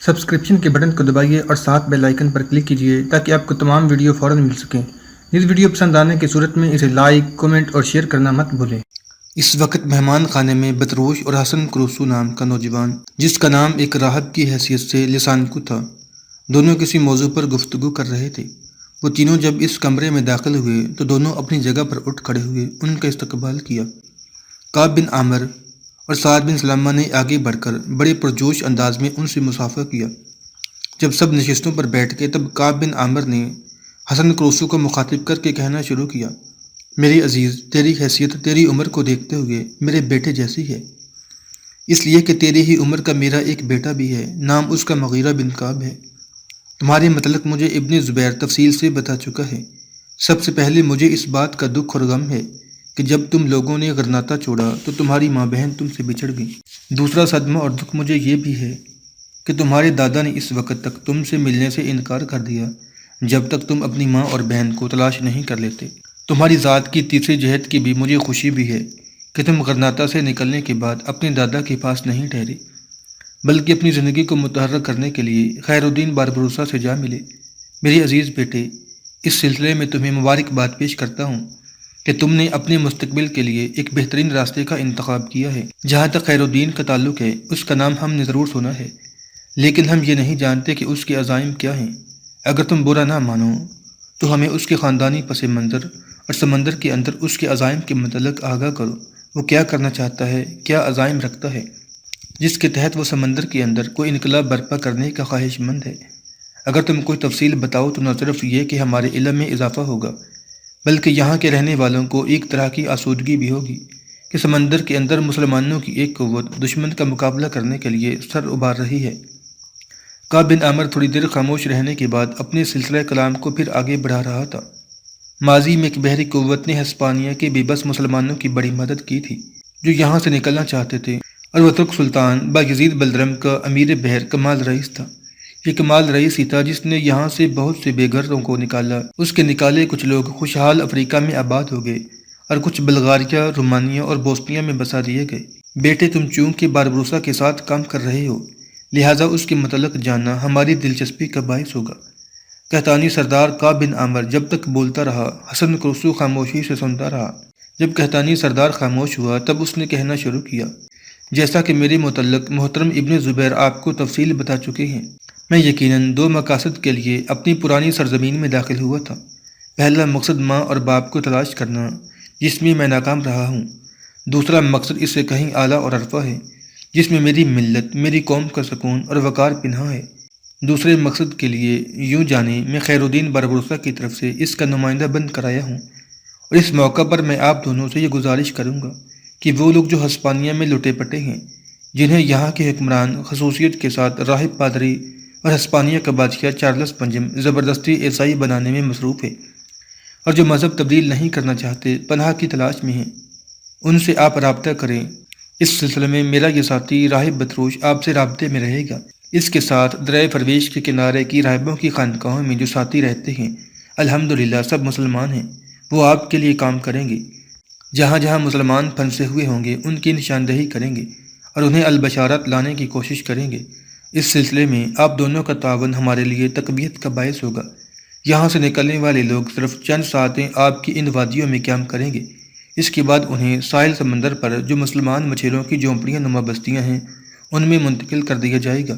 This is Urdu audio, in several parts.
سبسکرپشن کے بٹن کو دبائیے اور ساتھ بیل آئیکن پر کلک کیجیے تاکہ آپ کو تمام ویڈیو فوراً مل سکیں۔ اس ویڈیو پسند آنے کی صورت میں اسے لائک، کمنٹ اور شیئر کرنا مت بھولیں۔ اس وقت مہمان خانے میں بطروش اور حسن کروسو نام کا نوجوان، جس کا نام ایک راہب کی حیثیت سے لسان کو تھا، دونوں کسی موضوع پر گفتگو کر رہے تھے۔ وہ تینوں جب اس کمرے میں داخل ہوئے تو دونوں اپنی جگہ پر اٹھ کھڑے ہوئے ان کا استقبال کیا۔ کعب بن عامر اور سعد بن سلامہ نے آگے بڑھ کر بڑے پرجوش انداز میں ان سے مصافحہ کیا۔ جب سب نشستوں پر بیٹھ گئے تب کعب بن عامر نے حسن کروسو کو مخاطب کر کے کہنا شروع کیا، میری عزیز، تیری حیثیت تیری عمر کو دیکھتے ہوئے میرے بیٹے جیسی ہے، اس لیے کہ تیری ہی عمر کا میرا ایک بیٹا بھی ہے، نام اس کا مغیرہ بن کعب ہے۔ تمہارے متعلق مجھے ابن زبیر تفصیل سے بتا چکا ہے۔ سب سے پہلے مجھے اس بات کا دکھ اور غم ہے کہ جب تم لوگوں نے غرناطہ چھوڑا تو تمہاری ماں بہن تم سے بچھڑ گئیں۔ دوسرا صدمہ اور دکھ مجھے یہ بھی ہے کہ تمہارے دادا نے اس وقت تک تم سے ملنے سے انکار کر دیا جب تک تم اپنی ماں اور بہن کو تلاش نہیں کر لیتے۔ تمہاری ذات کی تیسری جہت کی بھی مجھے خوشی بھی ہے کہ تم غرناطہ سے نکلنے کے بعد اپنے دادا کے پاس نہیں ٹھہرے بلکہ اپنی زندگی کو متحرک کرنے کے لیے خیر الدین باربروسا سے جا ملے۔ میری عزیز بیٹے، اس سلسلے میں تمہیں مبارکباد پیش کرتا ہوں کہ تم نے اپنے مستقبل کے لیے ایک بہترین راستے کا انتخاب کیا ہے۔ جہاں تک خیر الدین کا تعلق ہے، اس کا نام ہم نے ضرور سنا ہے، لیکن ہم یہ نہیں جانتے کہ اس کے عزائم کیا ہیں۔ اگر تم برا نہ مانو تو ہمیں اس کے خاندانی پس منظر اور سمندر کے اندر اس کے عزائم کے متعلق آگاہ کرو۔ وہ کیا کرنا چاہتا ہے، کیا عزائم رکھتا ہے جس کے تحت وہ سمندر کے اندر کوئی انقلاب برپا کرنے کا خواہش مند ہے۔ اگر تم کوئی تفصیل بتاؤ تو نہ صرف یہ کہ ہمارے علم میں اضافہ ہوگا بلکہ یہاں کے رہنے والوں کو ایک طرح کی آسودگی بھی ہوگی کہ سمندر کے اندر مسلمانوں کی ایک قوت دشمن کا مقابلہ کرنے کے لیے سر ابھار رہی ہے۔ کعب بن عامر تھوڑی دیر خاموش رہنے کے بعد اپنے سلسلہ کلام کو پھر آگے بڑھا رہا تھا۔ ماضی میں ایک بحری قوت نے ہسپانیہ کے بے بس مسلمانوں کی بڑی مدد کی تھی جو یہاں سے نکلنا چاہتے تھے، اور وہ ترک سلطان بایزید بلدرم کا امیر بحر کمال رئیس تھا۔ یہ کمال رئیس ہی تھا جس نے یہاں سے بہت سے بے گھروں کو نکالا۔ اس کے نکالے کچھ لوگ خوشحال افریقہ میں آباد ہو گئے اور کچھ بلغاریہ، رومانیہ اور بوسنیا میں بسا دیے گئے۔ بیٹے، تم چونکہ باربروسا کے ساتھ کام کر رہے ہو لہٰذا اس کے متعلق جاننا ہماری دلچسپی کا باعث ہوگا۔ قحطانی سردار کعب بن عامر جب تک بولتا رہا، حسن کروسو خاموشی سے سنتا رہا۔ جب قحطانی سردار خاموش ہوا تب اس نے کہنا شروع کیا، جیسا کہ میرے متعلق محترم ابن زبیر آپ کو تفصیل بتا چکے ہیں، میں یقیناً دو مقاصد کے لیے اپنی پرانی سرزمین میں داخل ہوا تھا۔ پہلا مقصد ماں اور باپ کو تلاش کرنا، جس میں میں ناکام رہا ہوں۔ دوسرا مقصد اس سے کہیں اعلیٰ اور عرفہ ہے، جس میں میری ملت، میری قوم کا سکون اور وقار پنہاں ہے۔ دوسرے مقصد کے لیے یوں جانیں میں خیر الدین باربروسا کی طرف سے اس کا نمائندہ بن کر آیا ہوں، اور اس موقع پر میں آپ دونوں سے یہ گزارش کروں گا کہ وہ لوگ جو ہسپانیہ میں لٹے پٹے ہیں، جنہیں یہاں کے حکمران خصوصیت کے ساتھ راہب پادری اور ہسپانیہ کا بادشاہ چارلس پنجم زبردستی عیسائی بنانے میں مصروف ہے، اور جو مذہب تبدیل نہیں کرنا چاہتے، پناہ کی تلاش میں ہیں، ان سے آپ رابطہ کریں۔ اس سلسلے میں میرا یہ ساتھی راہب بطروش آپ سے رابطے میں رہے گا۔ اس کے ساتھ دریائے فرویش کے کنارے کی راہبوں کی خانقاہوں میں جو ساتھی رہتے ہیں، الحمدللہ سب مسلمان ہیں، وہ آپ کے لیے کام کریں گے۔ جہاں جہاں مسلمان پھنسے ہوئے ہوں گے ان کی نشاندہی کریں گے اور انہیں البشارت لانے کی کوشش کریں گے۔ اس سلسلے میں آپ دونوں کا تعاون ہمارے لیے تقویت کا باعث ہوگا۔ یہاں سے نکلنے والے لوگ صرف چند ساعتیں آپ کی ان وادیوں میں قیام کریں گے، اس کے بعد انہیں ساحل سمندر پر جو مسلمان مچھیروں کی جھونپڑیاں نما بستیاں ہیں ان میں منتقل کر دیا جائے گا۔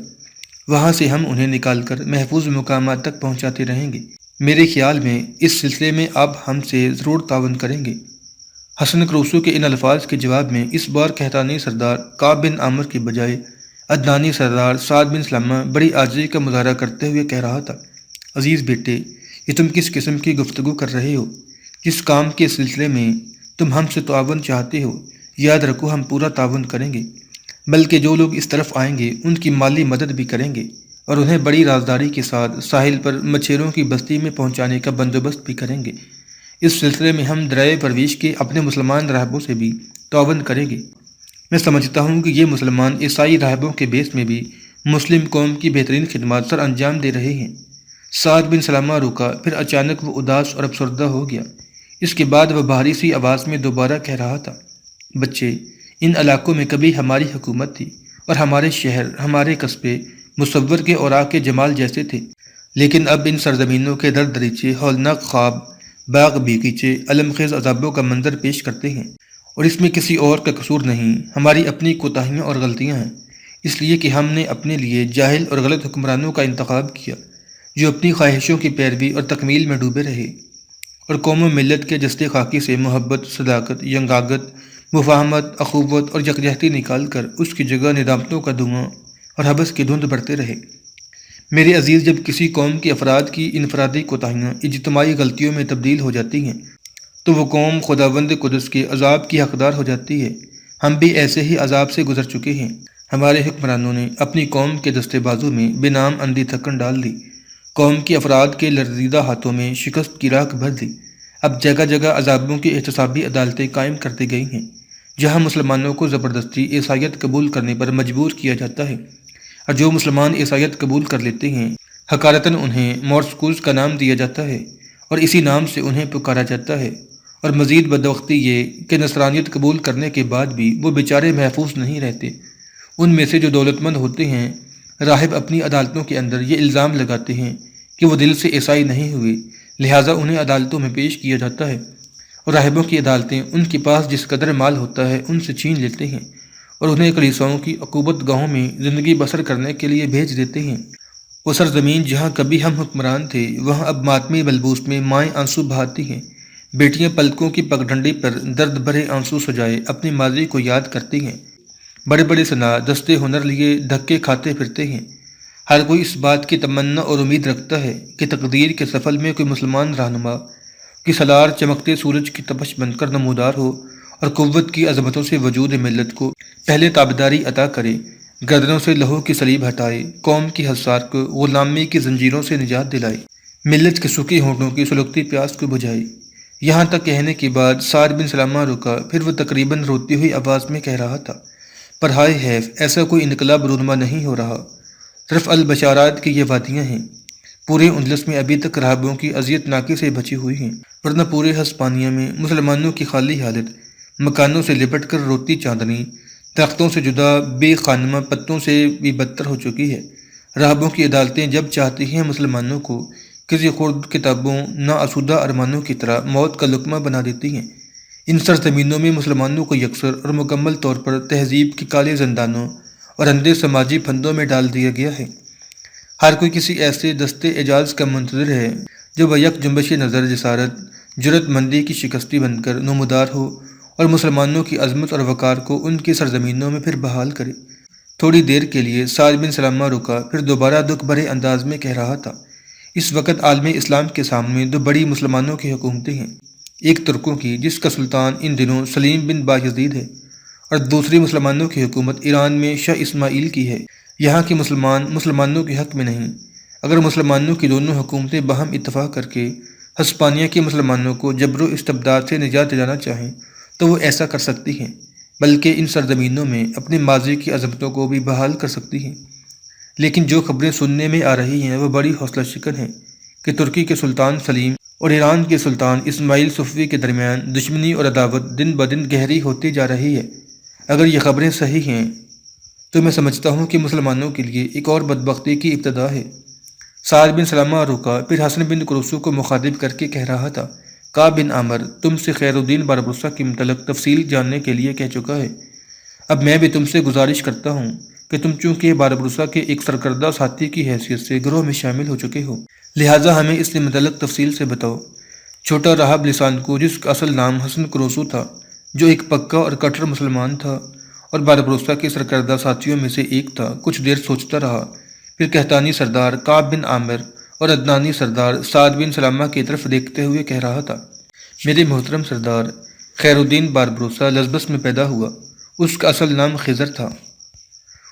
وہاں سے ہم انہیں نکال کر محفوظ مقامات تک پہنچاتے رہیں گے۔ میرے خیال میں اس سلسلے میں آپ ہم سے ضرور تعاون کریں گے۔ حسن کروسو کے ان الفاظ کے جواب میں اس بار قحطانی سردار کعب بن عامر کے بجائے عدنانی سردار سعد بن سلامہ بڑی عاجزی کا مظاہرہ کرتے ہوئے کہہ رہا تھا، عزیز بیٹے، یہ تم کس قسم کی گفتگو کر رہے ہو؟ جس کام کے سلسلے میں تم ہم سے تعاون چاہتے ہو، یاد رکھو ہم پورا تعاون کریں گے، بلکہ جو لوگ اس طرف آئیں گے ان کی مالی مدد بھی کریں گے اور انہیں بڑی رازداری کے ساتھ ساحل پر مچھیروں کی بستی میں پہنچانے کا بندوبست بھی کریں گے۔ اس سلسلے میں ہم دریائے فرویش کے اپنے مسلمان راہبوں سے بھی تعاون کریں گے۔ میں سمجھتا ہوں کہ یہ مسلمان عیسائی راہبوں کے بیس میں بھی مسلم قوم کی بہترین خدمات سر انجام دے رہے ہیں۔ سعد بن سلامہ رکا، پھر اچانک وہ اداس اور افسردہ ہو گیا۔ اس کے بعد وہ بھاری سی آواز میں دوبارہ کہہ رہا تھا، بچے، ان علاقوں میں کبھی ہماری حکومت تھی اور ہمارے شہر، ہمارے قصبے مصور کے اوراق کے جمال جیسے تھے، لیکن اب ان سرزمینوں کے درد دریچے، ہولناک خواب، باغ بیگیچے، علم خیز عذابوں کا منظر پیش کرتے ہیں، اور اس میں کسی اور کا قصور نہیں، ہماری اپنی کوتاہیاں اور غلطیاں ہیں، اس لیے کہ ہم نے اپنے لیے جاہل اور غلط حکمرانوں کا انتخاب کیا جو اپنی خواہشوں کی پیروی اور تکمیل میں ڈوبے رہے، اور قوم و ملت کے جسد خاکی سے محبت، صداقت، ینگاگت، مفاہمت، اخوت اور یکجہتی نکال کر اس کی جگہ ندامتوں کا دھواں اور حبس کی دھند بڑھتے رہے۔ میرے عزیز، جب کسی قوم کے افراد کی انفرادی کوتاہیاں اجتماعی غلطیوں میں تبدیل ہو جاتی ہیں تو وہ قوم خداوند قدس کے عذاب کی حقدار ہو جاتی ہے۔ ہم بھی ایسے ہی عذاب سے گزر چکے ہیں۔ ہمارے حکمرانوں نے اپنی قوم کے دستے بازو میں بے نام اندھی تھکن ڈال دی، قوم کے افراد کے لرزیدہ ہاتھوں میں شکست کی راکھ بھر دی۔ اب جگہ جگہ عذابوں کی احتسابی عدالتیں قائم کر دی گئی ہیں، جہاں مسلمانوں کو زبردستی عیسائیت قبول کرنے پر مجبور کیا جاتا ہے، اور جو مسلمان عیسائیت قبول کر لیتے ہیں حقارتاً انہیں مورسکوز کا نام دیا جاتا ہے اور اسی نام سے انہیں پکارا جاتا ہے۔ اور مزید بدبختی یہ کہ نصرانیت قبول کرنے کے بعد بھی وہ بیچارے محفوظ نہیں رہتے۔ ان میں سے جو دولت مند ہوتے ہیں، راہب اپنی عدالتوں کے اندر یہ الزام لگاتے ہیں کہ وہ دل سے عیسائی نہیں ہوئے، لہٰذا انہیں عدالتوں میں پیش کیا جاتا ہے، اور راہبوں کی عدالتیں ان کے پاس جس قدر مال ہوتا ہے ان سے چھین لیتے ہیں اور انہیں کلیساؤں کی عقوبت گاہوں میں زندگی بسر کرنے کے لیے بھیج دیتے ہیں۔ وہ سرزمین جہاں کبھی ہم حکمران تھے، وہاں اب ماتمی بلبوس میں مائیں آنسو بہاتی ہیں، بیٹیاں پلکوں کی پگڈنڈی پر درد بھرے آنسو سجائے اپنی ماضی کو یاد کرتی ہیں، بڑے بڑے صنع دستے ہنر لیے دھکے کھاتے پھرتے ہیں۔ ہر کوئی اس بات کی تمنا اور امید رکھتا ہے کہ تقدیر کے سفل میں کوئی مسلمان رہنما کی سالار چمکتے سورج کی تپش بن کر نمودار ہو اور قوت کی عظمتوں سے وجود ملت کو پہلے تابداری عطا کرے، گردنوں سے لہو کی صلیب ہٹائے، قوم کی حصار کو غلامی کی زنجیروں سے نجات دلائے، ملت کے سوکھی ہونٹوں کی سلگتی پیاس کو بجھائے۔ یہاں تک کہنے کے بعد سعد بن سلامہ رکا، پھر وہ تقریباً روتی ہوئی آواز میں کہہ رہا تھا، پر ہائے حیف، ایسا کوئی انقلاب رونما نہیں ہو رہا، صرف البشارات کی یہ وادیاں ہیں۔ پورے اندلس میں ابھی تک راہبوں کی اذیت ناکی سے بچی ہوئی ہیں، ورنہ پورے ہسپانیہ میں مسلمانوں کی خالی حالت، مکانوں سے لپٹ کر روتی چاندنی، درختوں سے جدا بے خانمہ پتوں سے بھی بدتر ہو چکی ہے۔ راہبوں کی عدالتیں جب چاہتی ہیں مسلمانوں کو کسی خرد کتابوں نا آسودہ ارمانوں کی طرح موت کا لقمہ بنا دیتی ہیں۔ ان سرزمینوں میں مسلمانوں کو یکسر اور مکمل طور پر تہذیب کے کالے زندانوں اور اندھے سماجی پھندوں میں ڈال دیا گیا ہے۔ ہر کوئی کسی ایسے دستے اعجاز کا منتظر ہے جو بیک جنبش نظر جسارت، جرأت مندی کی شکستی بن کر نمودار ہو اور مسلمانوں کی عظمت اور وقار کو ان کی سرزمینوں میں پھر بحال کرے۔ تھوڑی دیر کے لیے سعد بن سلامہ رکا، پھر دوبارہ دکھ بھرے انداز میں کہہ رہا تھا، اس وقت عالم اسلام کے سامنے دو بڑی مسلمانوں کی حکومتیں ہیں، ایک ترکوں کی جس کا سلطان ان دنوں سلیم بن بایزید ہے، اور دوسری مسلمانوں کی حکومت ایران میں شاہ اسماعیل کی ہے۔ یہاں کے مسلمان مسلمانوں کے حق میں نہیں۔ اگر مسلمانوں کی دونوں حکومتیں باہم اتفاق کر کے ہسپانیہ کے مسلمانوں کو جبر و استبداد سے نجات دلانا چاہیں تو وہ ایسا کر سکتی ہیں، بلکہ ان سرزمینوں میں اپنے ماضی کی عظمتوں کو بھی بحال کر سکتی ہیں۔ لیکن جو خبریں سننے میں آ رہی ہیں وہ بڑی حوصلہ شکن ہیں کہ ترکی کے سلطان سلیم اور ایران کے سلطان اسماعیل صفوی کے درمیان دشمنی اور عداوت دن بدن گہری ہوتی جا رہی ہے۔ اگر یہ خبریں صحیح ہیں تو میں سمجھتا ہوں کہ مسلمانوں کے لیے ایک اور بدبختی کی ابتدا ہے۔ سعد بن سلامہ رکا، پھر حسن بن قروسو کو مخاطب کر کے کہہ رہا تھا، کعب بن عامر تم سے خیر الدین باربروسا کے متعلق تفصیل جاننے کے لیے کہہ چکا ہے۔ اب میں بھی تم سے گزارش کرتا ہوں کہ تم چونکہ باربروسا کے ایک سرکردہ ساتھی کی حیثیت سے گروہ میں شامل ہو چکے ہو، لہٰذا ہمیں اس کے متعلق تفصیل سے بتاؤ۔ چھوٹا راہب لسان کو، جس کا اصل نام حسن قروسو تھا، جو ایک پکا اور کٹر مسلمان تھا اور باربروسا کے سرکردہ ساتھیوں میں سے ایک تھا، کچھ دیر سوچتا رہا، پھر قحطانی سردار کعب بن عامر اور عدنانی سردار سعد بن سلامہ کی طرف دیکھتے ہوئے کہہ رہا تھا، میرے محترم سردار، خیر الدین باربروسا لزبس میں پیدا ہوا۔ اس کا اصل نام خضر تھا۔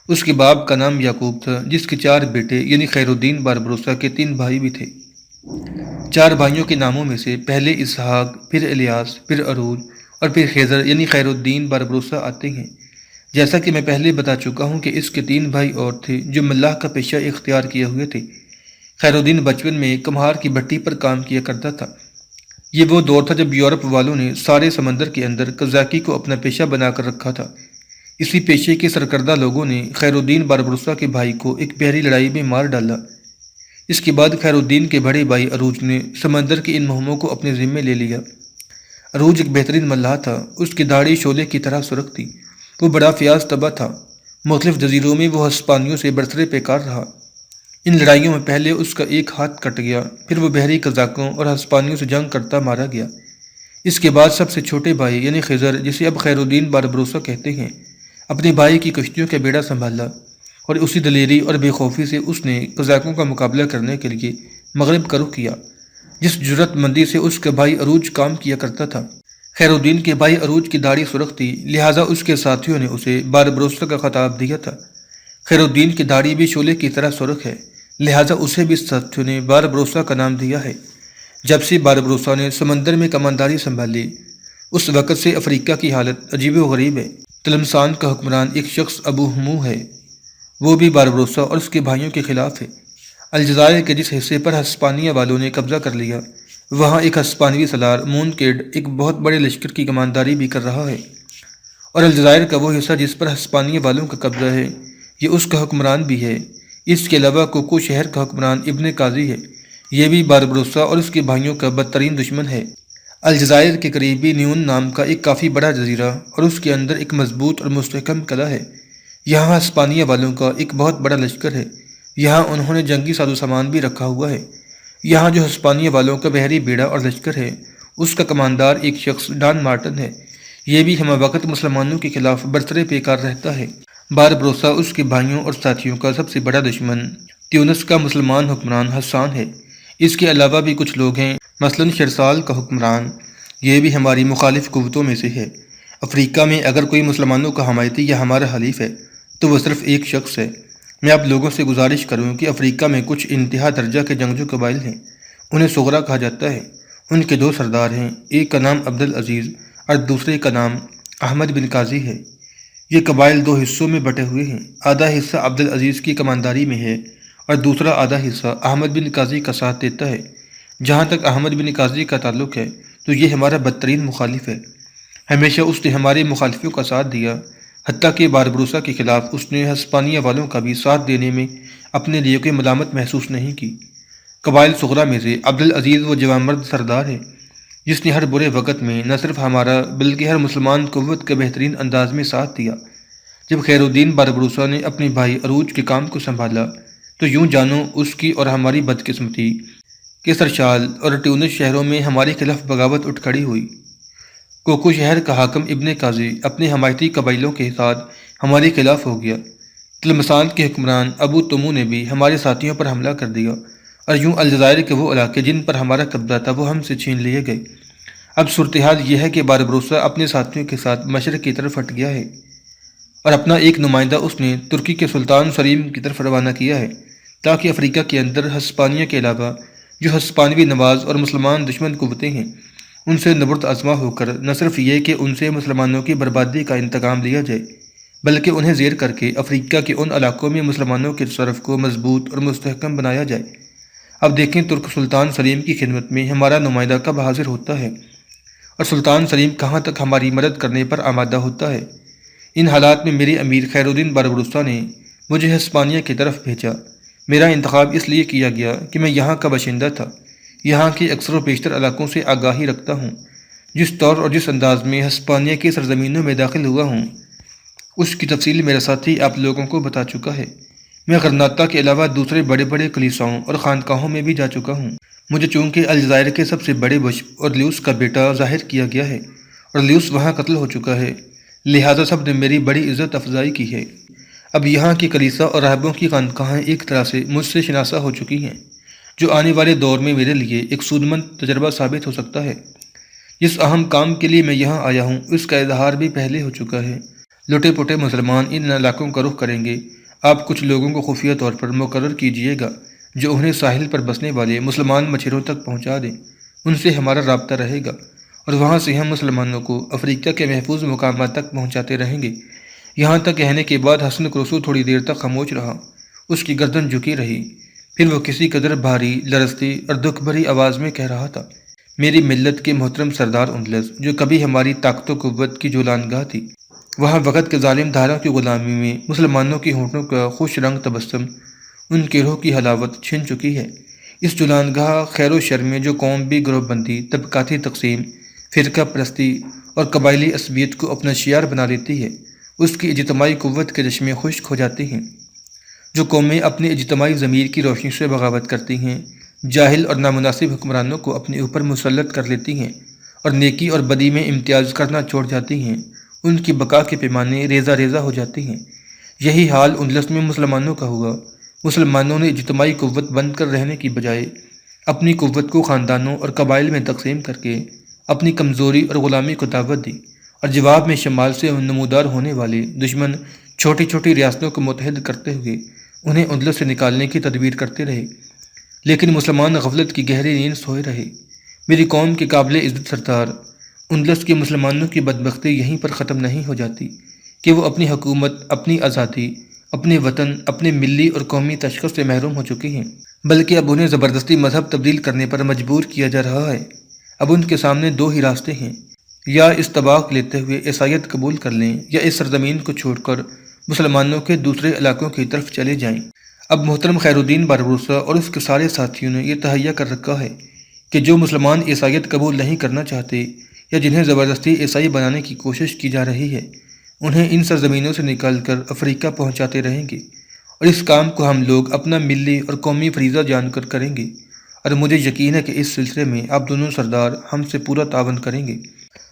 اس کے باپ کا نام یعقوب تھا، جس کے 4 بیٹے یعنی خیر الدین باربروسا کے 3 بھائی بھی تھے۔ 4 بھائیوں کے ناموں میں سے پہلے اسحاق، پھر الیاس، پھر عروج اور پھر خضر یعنی خیر الدین باربروسا آتے ہیں۔ جیسا کہ میں پہلے بتا چکا ہوں کہ اس کے 3 بھائی اور تھے جو ملاح کا پیشہ اختیار کیے ہوئے تھے۔ خیر الدین بچپن میں کمہار کی بھٹی پر کام کیا کرتا تھا۔ یہ وہ دور تھا جب یورپ والوں نے سارے سمندر کے اندر قزاقی کو اپنا پیشہ بنا کر رکھا تھا۔ اسی پیشے کے سرکردہ لوگوں نے خیر الدین باربروسا کے بھائی کو ایک بحری لڑائی میں مار ڈالا۔ اس کے بعد خیر الدین کے بڑے بھائی عروج نے سمندر کی ان مہموں کو اپنے ذمے لے لیا۔ عروج ایک بہترین ملاح تھا، اس کی داڑھی شعلے کی طرح سرخ تھی، وہ بڑا فیاض طبع تھا۔ مختلف جزیروں میں وہ ہسپانیوں سے برسرے پیکار رہا۔ ان لڑائیوں میں پہلے اس کا ایک ہاتھ کٹ گیا، پھر وہ بحری قزاقوں اور ہسپانیوں سے جنگ کرتا مارا گیا۔ اس کے بعد سب سے چھوٹے بھائی یعنی خضر، جسے اب خیر الدین باربروسا کہتے ہیں، اپنے بھائی کی کشتیوں کا بیڑا سنبھالا، اور اسی دلیری اور بے خوفی سے اس نے قزاقوں کا مقابلہ کرنے کے لیے مغرب کا رخ کیا، جس جرأت مندی سے اس کا بھائی عروج کام کیا کرتا تھا۔ خیر الدین کے بھائی عروج کی داڑھی سرخ تھی، لہٰذا اس کے ساتھیوں نے اسے باربروسا کا خطاب دیا تھا۔ خیر الدین کی داڑھی بھی شعلے کی طرح سرخ ہے، لہٰذا اسے بھی ساتھیوں نے باربروسا کا نام دیا ہے۔ جب سے باربروسا نے سمندر میں کمانداری سنبھالی، اس وقت سے افریقہ کی حالت عجیب و غریب ہے۔ تلمسان کا حکمران ایک شخص ابو ہمو ہے، وہ بھی باربروسا اور اس کے بھائیوں کے خلاف ہے۔ الجزائر کے جس حصے پر ہسپانیہ والوں نے قبضہ کر لیا، وہاں ایک ہسپانوی سالار مونکیڈ ایک بہت بڑے لشکر کی کمانداری بھی کر رہا ہے، اور الجزائر کا وہ حصہ جس پر ہسپانیہ والوں کا قبضہ ہے، یہ اس کا حکمران بھی ہے۔ اس کے علاوہ کوکو شہر کا حکمران ابن قاضی ہے، یہ بھی باربروسا اور اس کے بھائیوں کا بدترین دشمن ہے۔ الجزائر کے قریبی نیون نام کا ایک کافی بڑا جزیرہ اور اس کے اندر ایک مضبوط اور مستحکم قلعہ ہے، یہاں ہسپانیہ والوں کا ایک بہت بڑا لشکر ہے، یہاں انہوں نے جنگی ساز و سامان بھی رکھا ہوا ہے۔ یہاں جو ہسپانیہ والوں کا بحری بیڑا اور لشکر ہے، اس کا کماندار ایک شخص ڈان مارٹن ہے، یہ بھی ہمہ وقت مسلمانوں کے خلاف برسرے پیکار رہتا ہے۔ باربروسا اس کے بھائیوں اور ساتھیوں کا سب سے بڑا دشمن تیونس کا مسلمان حکمران حسان ہے۔ اس کے علاوہ بھی کچھ لوگ ہیں، مثلاً شرسال کا حکمران، یہ بھی ہماری مخالف قوتوں میں سے ہے۔ افریقہ میں اگر کوئی مسلمانوں کا حمایتی یا ہمارا حلیف ہے تو وہ صرف ایک شخص ہے۔ میں آپ لوگوں سے گزارش کروں کہ افریقہ میں کچھ انتہا درجہ کے جنگجو قبائل ہیں، انہیں صغرا کہا جاتا ہے۔ ان کے دو سردار ہیں، ایک کا نام عبدالعزیز اور دوسرے کا نام احمد بن قاضی ہے۔ یہ قبائل دو حصوں میں بٹے ہوئے ہیں، آدھا حصہ عبدالعزیز کی کمانداری میں ہے اور دوسرا آدھا حصہ احمد بن قاضی کا ساتھ دیتا ہے۔ جہاں تک احمد بن قاضی کا تعلق ہے تو یہ ہمارا بدترین مخالف ہے، ہمیشہ اس نے ہمارے مخالفوں کا ساتھ دیا، حتیٰ کہ باربروسا کے خلاف اس نے ہسپانیہ والوں کا بھی ساتھ دینے میں اپنے لیے کوئی ملامت محسوس نہیں کی۔ قبائل صغرا میں سے عبدالعزیز وہ جوانمرد سردار ہے جس نے ہر برے وقت میں نہ صرف ہمارا بلکہ ہر مسلمان قوت کا بہترین انداز میں ساتھ دیا۔ جب خیر الدین باربروسا نے اپنے بھائی عروج کے کام کو سنبھالا تو یوں جانو اس کی اور ہماری بدقسمتی کہ سرشال اور ٹیونس شہروں میں ہمارے خلاف بغاوت اٹھ کھڑی ہوئی۔ کوکو شہر کا حاکم ابن قاضی اپنے حمایتی قبائلوں کے ساتھ ہمارے خلاف ہو گیا۔ تلمسان کے حکمران ابو تمو نے بھی ہمارے ساتھیوں پر حملہ کر دیا، اور یوں الجزائر کے وہ علاقے جن پر ہمارا قبضہ تھا وہ ہم سے چھین لیے گئے۔ اب صورتحال یہ ہے کہ باربروسا اپنے ساتھیوں کے ساتھ مشرق کی طرف ہٹ گیا ہے، اور اپنا ایک نمائندہ اس نے ترکی کے سلطان سلیم کی طرف روانہ کیا ہے، تاکہ افریقہ کے اندر ہسپانیہ کے علاوہ جو ہسپانوی نواز اور مسلمان دشمن قوتیں ہیں، ان سے نبرد آزما ہو کر نہ صرف یہ کہ ان سے مسلمانوں کی بربادی کا انتقام لیا جائے، بلکہ انہیں زیر کر کے افریقہ کے ان علاقوں میں مسلمانوں کے تصرف کو مضبوط اور مستحکم بنایا جائے۔ اب دیکھیں ترک سلطان سلیم کی خدمت میں ہمارا نمائندہ کب حاضر ہوتا ہے، اور سلطان سلیم کہاں تک ہماری مدد کرنے پر آمادہ ہوتا ہے۔ ان حالات میں میرے امیر خیر الدین باربروسا نے مجھے ہسپانیہ کی طرف بھیجا۔ میرا انتخاب اس لیے کیا گیا کہ میں یہاں کا باشندہ تھا، یہاں کے اکثر و بیشتر علاقوں سے آگاہی رکھتا ہوں۔ جس طور اور جس انداز میں ہسپانیہ کی سرزمینوں میں داخل ہوا ہوں، اس کی تفصیل میرا ساتھی آپ لوگوں کو بتا چکا ہے۔ میں غرناطہ کے علاوہ دوسرے بڑے بڑے کلیساؤں اور خانقاہوں میں بھی جا چکا ہوں۔ مجھے چونکہ الجزائر کے سب سے بڑے بشپ اور لیوس کا بیٹا ظاہر کیا گیا ہے، اور لیوس وہاں قتل ہو چکا ہے، لہٰذا سب نے میری بڑی عزت افزائی کی ہے۔ اب یہاں کی کلیسا اور راہبوں کی خانقاہیں ایک طرح سے مجھ سے شناسہ ہو چکی ہیں، جو آنے والے دور میں میرے لیے ایک سودمند تجربہ ثابت ہو سکتا ہے۔ جس اہم کام کے لیے میں یہاں آیا ہوں اس کا اظہار بھی پہلے ہو چکا ہے۔ لٹے پٹے مسلمان ان علاقوں کا رخ کریں گے، آپ کچھ لوگوں کو خفیہ طور پر مقرر کیجیے گا جو انہیں ساحل پر بسنے والے مسلمان مچھروں تک پہنچا دیں، ان سے ہمارا رابطہ رہے گا، اور وہاں سے ہم مسلمانوں کو افریقہ کے محفوظ مقامات تک پہنچاتے رہیں گے۔ یہاں تک کہنے کے بعد حسن کرسو تھوڑی دیر تک خاموش رہا، اس کی گردن جھکی رہی، پھر وہ کسی قدر بھاری، لرزتی اور دکھ بھری آواز میں کہہ رہا تھا، میری ملت کے محترم سردار اندلس، جو کبھی ہماری طاقت و قوت کی جولانگاہ تھی، وہاں وقت کے ظالم دھاروں کی غلامی میں مسلمانوں کی ہونٹوں کا خوش رنگ تبسم ان کے روح کی حلاوت چھن چکی ہے۔ اس جولانگاہ خیر و شر میں جو قوم بھی گروہ بندی، طبقاتی تقسیم، فرقہ پرستی اور قبائلی عصبیت کو اپنا شعار بنا لیتی ہے، اس کی اجتماعی قوت کے چشمے خشک ہو جاتے ہیں۔ جو قومیں اپنے اجتماعی ضمیر کی روشنی سے بغاوت کرتی ہیں، جاہل اور نامناسب حکمرانوں کو اپنے اوپر مسلط کر لیتی ہیں اور نیکی اور بدی میں امتیاز کرنا چھوڑ جاتی ہیں، ان کی بقا کے پیمانے ریزہ ریزہ ہو جاتے ہیں۔ یہی حال اندلس میں مسلمانوں کا ہوا۔ مسلمانوں نے اجتماعی قوت بن کر رہنے کی بجائے اپنی قوت کو خاندانوں اور قبائل میں تقسیم کر کے اپنی کمزوری اور غلامی کو دعوت دی، اور جواب میں شمال سے نمودار ہونے والے دشمن چھوٹی چھوٹی ریاستوں کو متحد کرتے ہوئے انہیں اندلس سے نکالنے کی تدبیر کرتے رہے۔ لیکن مسلمان غفلت کی گہری نیند سوئے رہے۔ میری قوم کے قابل عزت سردار، اندلس کے مسلمانوں کی بدبختی یہیں پر ختم نہیں ہو جاتی کہ وہ اپنی حکومت، اپنی آزادی، اپنے وطن، اپنے ملی اور قومی تشخص سے محروم ہو چکے ہیں، بلکہ اب انہیں زبردستی مذہب تبدیل کرنے پر مجبور کیا جا رہا ہے۔ اب ان کے سامنے دو ہی راستے ہیں، یا اس طباق لیتے ہوئے عیسائیت قبول کر لیں، یا اس سرزمین کو چھوڑ کر مسلمانوں کے دوسرے علاقوں کی طرف چلے جائیں۔ اب محترم خیر الدین باربروسا اور اس کے سارے ساتھیوں نے یہ تہیہ کر رکھا ہے کہ جو مسلمان عیسائیت قبول نہیں کرنا چاہتے یا جنہیں زبردستی عیسائی بنانے کی کوشش کی جا رہی ہے، انہیں ان سرزمینوں سے نکال کر افریقہ پہنچاتے رہیں گے، اور اس کام کو ہم لوگ اپنا ملی اور قومی فریضہ جان کر کریں گے، اور مجھے یقین ہے کہ اس سلسلے میں آپ دونوں سردار ہم سے پورا تعاون کریں گے۔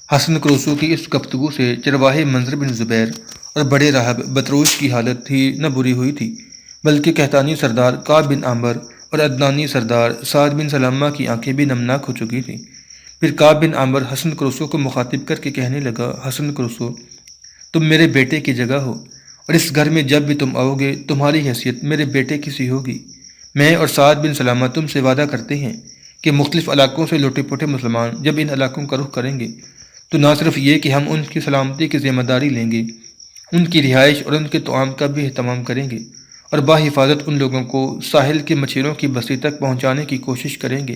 حسن کروسو کی اس گفتگو سے چرواہے منظر بن زبیر اور بڑے راہب بطروش کی حالت ہی نہ بری ہوئی تھی، بلکہ قحطانی سردار کعب بن عامر اور عدنانی سردار سعد بن سلامہ کی آنکھیں بھی نمناک ہو چکی تھیں۔ پھر کعب بن عامر حسن کروسو کو مخاطب کر کے کہنے لگا، حسن کروسو، تم میرے بیٹے کی جگہ ہو، اور اس گھر میں جب بھی تم آؤ گے تمہاری حیثیت میرے بیٹے کی سی ہوگی۔ میں اور سعد بن سلامہ تم سے وعدہ کرتے ہیں کہ مختلف علاقوں سے لوٹے پوٹے مسلمان جب ان علاقوں کا رخ کریں گے تو نہ صرف یہ کہ ہم ان کی سلامتی کی ذمہ داری لیں گے، ان کی رہائش اور ان کے طعام کا بھی اہتمام کریں گے، اور باحفاظت ان لوگوں کو ساحل کے مچھیروں کی بستی تک پہنچانے کی کوشش کریں گے۔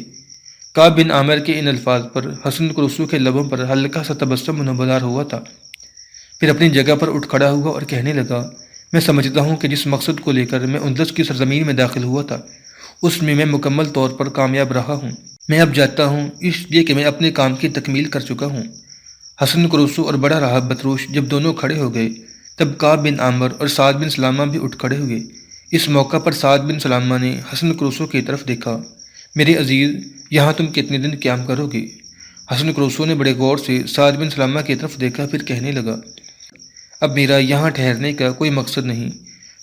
کعب بن عامر کے ان الفاظ پر حسن کروسو کے لبوں پر ہلکا سا تبسم نمودار ہوا تھا۔ پھر اپنی جگہ پر اٹھ کھڑا ہوا اور کہنے لگا، میں سمجھتا ہوں کہ جس مقصد کو لے کر میں اندلس کی سرزمین میں داخل ہوا تھا اس میں مکمل طور پر کامیاب رہا ہوں۔ میں اب جاتا ہوں اس لیے کہ میں اپنے کام کی تکمیل کر چکا ہوں۔ حسن کروسو اور بڑا راہب بطروش جب دونوں کھڑے ہو گئے تب کعب بن عامر اور سعد بن سلامہ بھی اٹھ کھڑے ہوئے۔ اس موقع پر سعد بن سلامہ نے حسن کروسو کی طرف دیکھا، میرے عزیز، یہاں تم کتنے دن قیام کرو گے؟ حسن کروسو نے بڑے غور سے سعد بن سلامہ کی طرف دیکھا، پھر کہنے لگا، اب میرا یہاں ٹھہرنے کا کوئی مقصد نہیں،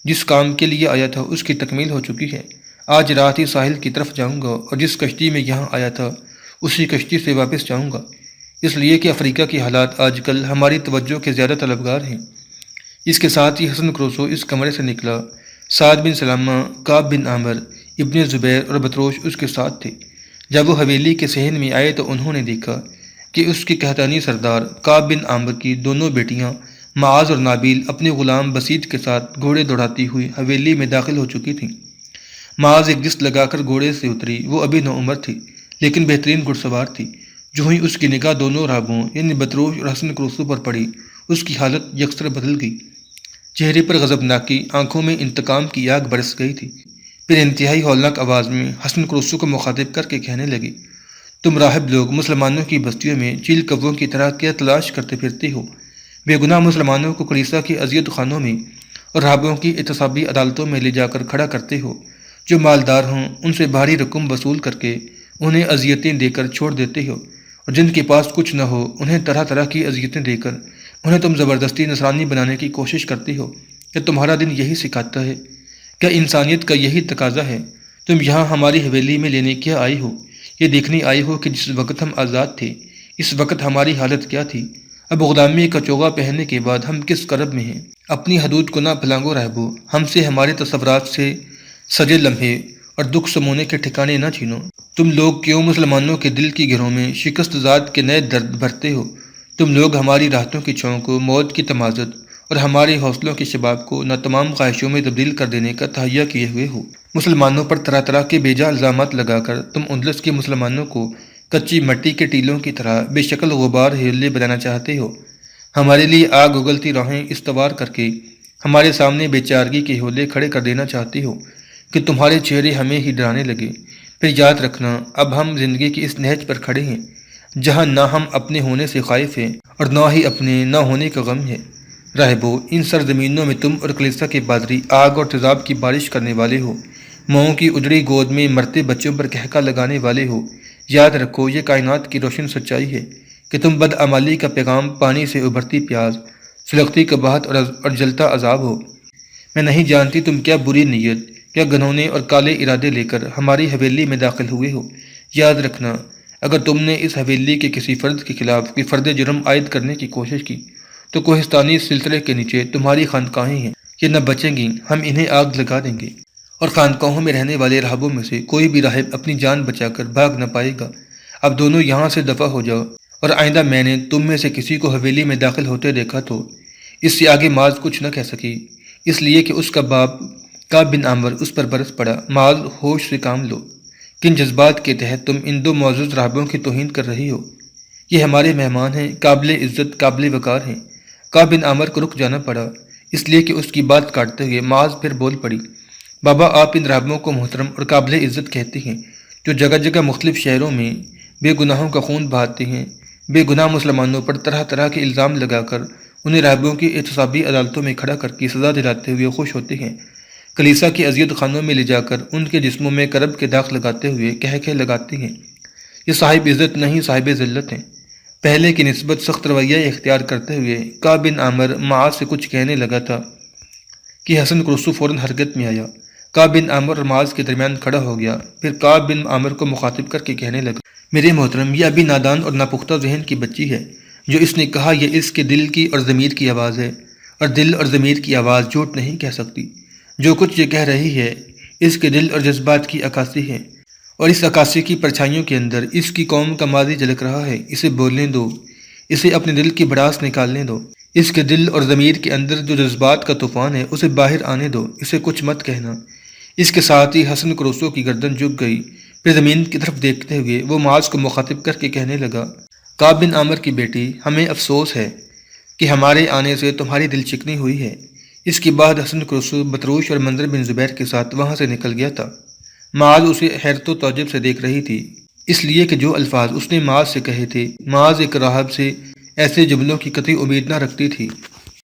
جس کام کے لیے آیا تھا اس کی تکمیل ہو چکی ہے۔ آج رات ہی ساحل کی طرف جاؤں گا اور جس کشتی میں یہاں آیا تھا اسی کشتی سے واپس جاؤں گا، اس لیے کہ افریقہ کی حالات آج کل ہماری توجہ کے زیادہ طلبگار ہیں۔ اس کے ساتھ ہی حسن کروسو اس کمرے سے نکلا۔ سعد بن سلامہ، کعب بن عامر، ابن زبیر اور بطروش اس کے ساتھ تھے۔ جب وہ حویلی کے صحن میں آئے تو انہوں نے دیکھا کہ اس کے قحطانی سردار کعب بن عامر کی دونوں بیٹیاں معاذ اور نابیل اپنے غلام بسیط کے ساتھ گھوڑے دوڑاتی ہوئی حویلی میں داخل ہو چکی تھیں۔ معاذ ایک جست لگا کر گھوڑے سے اتری۔ وہ ابھی نوعمر تھی لیکن بہترین گھڑ سوار تھی۔ جو ہی اس کی نگاہ دونوں راہبوں یعنی بطروش اور حسن کروسو پر پڑی، اس کی حالت یکسر بدل گئی۔ چہرے پر غضبناکی، آنکھوں میں انتقام کی آگ برس گئی تھی۔ پھر انتہائی ہولناک آواز میں حسن کروسو کو مخاطب کر کے کہنے لگی، تم راہب لوگ مسلمانوں کی بستیوں میں چیل کووں کی طرح کیا تلاش کرتے پھرتے ہو؟ بے گناہ مسلمانوں کو کلیسا کی اذیت خانوں میں اور راہبوں کی احتسابی عدالتوں میں لے جا کر کھڑا کرتے ہو۔ جو مالدار ہوں ان سے بھاری رقم وصول کر کے انہیں اذیتیں دے کر چھوڑ دیتے ہو، اور جن کے پاس کچھ نہ ہو انہیں طرح طرح کی اذیتیں دے کر انہیں تم زبردستی نصرانی بنانے کی کوشش کرتے ہو۔ کیا تمہارا دن یہی سکھاتا ہے؟ کیا انسانیت کا یہی تقاضا ہے؟ تم یہاں ہماری حویلی میں لینے کیا آئے ہو؟ یہ دیکھنے آئے ہو کہ جس وقت ہم آزاد تھے اس وقت ہماری حالت کیا تھی؟ اب غلامی کا چوغا پہننے کے بعد ہم کس کرب میں ہیں؟ اپنی حدود کو نہ پھلانگو راہبو، ہم سے ہمارے تصورات سے سجے لمحے اور دکھ سمونے کے ٹھکانے نہ چھینو۔ تم لوگ کیوں مسلمانوں کے دل کی گرہوں میں شکست ذات کے نئے درد بھرتے ہو؟ تم لوگ ہماری راحتوں کی چھاؤں کو موت کی تمازت اور ہمارے حوصلوں کے شباب کو نہ تمام خواہشوں میں تبدیل کر دینے کا تہیہ کیے ہوئے ہو۔ مسلمانوں پر طرح طرح کے بیجا الزامات لگا کر تم اندلس کے مسلمانوں کو کچی مٹی کے ٹیلوں کی طرح بے شکل غبار ہیلے بنانا چاہتے ہو۔ ہمارے لیے آگ اگلتی راہیں استوار کر کے ہمارے سامنے بے چارگی کے حولے کھڑے کر دینا چاہتی ہو کہ تمہارے چہرے ہمیں ہی ڈرانے لگے۔ پھر یاد رکھنا اب ہم زندگی کی اس نہج پر کھڑے ہیں جہاں نہ ہم اپنے ہونے سے خائف ہیں اور نہ ہی اپنے نہ ہونے کا غم ہے۔ راہبو، ان سرزمینوں میں تم اور کلیسا کے پادری آگ اور تیزاب کی بارش کرنے والے ہو، مئوں کی اجڑی گود میں مرتے بچوں پر کہکا لگانے والے ہو۔ یاد رکھو یہ کائنات کی روشن سچائی ہے کہ تم بدعمالی کا پیغام پانی سے ابھرتی پیاز، سلگتی قباحت اور جلتا عذاب ہو۔ میں نہیں جانتی تم کیا بری نیت، کیا گنہونے اور کالے ارادے لے کر ہماری حویلی میں داخل ہوئے ہو۔ یاد رکھنا اگر تم نے اس حویلی کے کسی فرد کے خلاف کوئی فرد جرم عائد کرنے کی کوشش کی تو کوہستانی سلسلے کے نیچے تمہاری خانقاہیں ہیں، یہ نہ بچیں گی، ہم انہیں آگ لگا دیں گے، اور خانقاہوں میں رہنے والے راہبوں میں سے کوئی بھی راہب اپنی جان بچا کر بھاگ نہ پائے گا۔ اب دونوں یہاں سے دفع ہو جاؤ، اور آئندہ میں نے تم میں سے کسی کو حویلی میں داخل ہوتے دیکھا تو اس سے آگے معاذ کچھ نہ کہہ سکی، اس لیے کہ اس کا باپ کعب بن عامر اس پر برس پڑا۔ معاذ، ہوش سے کام لو، کن جذبات کے تحت تم ان دو معزز راہبوں کی توہین کر رہی ہو؟ یہ ہمارے مہمان ہیں، قابل عزت، قابل وقار ہیں۔ کعب بن عامر کو رک جانا پڑا، اس لیے کہ اس کی بات کاٹتے ہوئے معاذ پھر بول پڑی، بابا آپ ان راہبوں کو محترم اور قابل عزت کہتے ہیں جو جگہ جگہ مختلف شہروں میں بے گناہوں کا خون بہاتے ہیں، بے گناہ مسلمانوں پر طرح طرح کے الزام لگا کر انہیں راہبوں کی احتسابی عدالتوں میں کھڑا کر کے سزا دلاتے ہوئے خوش ہوتے ہیں، کلیسا کی اذیت خانوں میں لے جا کر ان کے جسموں میں کرب کے داغ لگاتے ہوئے کہہ لگاتے ہیں۔ یہ صاحب عزت نہیں، صاحب ذلت ہیں۔ پہلے کی نسبت سخت رویہ اختیار کرتے ہوئے کعب بن عامر معاذ سے کچھ کہنے لگا تھا کہ حسن قرصو فوراً حرکت میں آیا، کعب بن عامر اور معاذ کے درمیان کھڑا ہو گیا۔ پھر کعب بن عامر کو مخاطب کر کے کہنے لگا، میرے محترم، یہ ابھی نادان اور ناپختہ ذہن کی بچی ہے، جو اس نے کہا یہ اس کے دل کی اور ضمیر کی آواز ہے، اور دل اور ضمیر کی آواز جھوٹ نہیں کہہ سکتی۔ جو کچھ یہ کہہ رہی ہے اس کے دل اور جذبات کی عکاسی ہے، اور اس عکاسی کی پرچھائیوں کے اندر اس کی قوم کا ماضی جھلک رہا ہے۔ اسے بولنے دو، اسے اپنے دل کی بھڑاس نکالنے دو، اس کے دل اور ضمیر کے اندر جو جذبات کا طوفان ہے اسے باہر آنے دو، اسے کچھ مت کہنا۔ اس کے ساتھ ہی حسن قرصو کی گردن جھک گئی، پھر زمین کی طرف دیکھتے ہوئے وہ معاذ کو مخاطب کر کے کہنے لگا، کعب بن عامر کی بیٹی، ہمیں افسوس ہے کہ ہمارے آنے سے تمہاری دل چکنی ہوئی ہے۔ اس کے بعد حسن قرصو بطروش اور منظر بن زبیر کے ساتھ وہاں سے نکل گیا تھا۔ معاذ اسے حیرت و تعجب سے دیکھ رہی تھی، اس لیے کہ جو الفاظ اس نے معاذ سے کہے تھے، معاذ ایک راہب سے ایسے جملوں کی قطعی امید نہ رکھتی تھی۔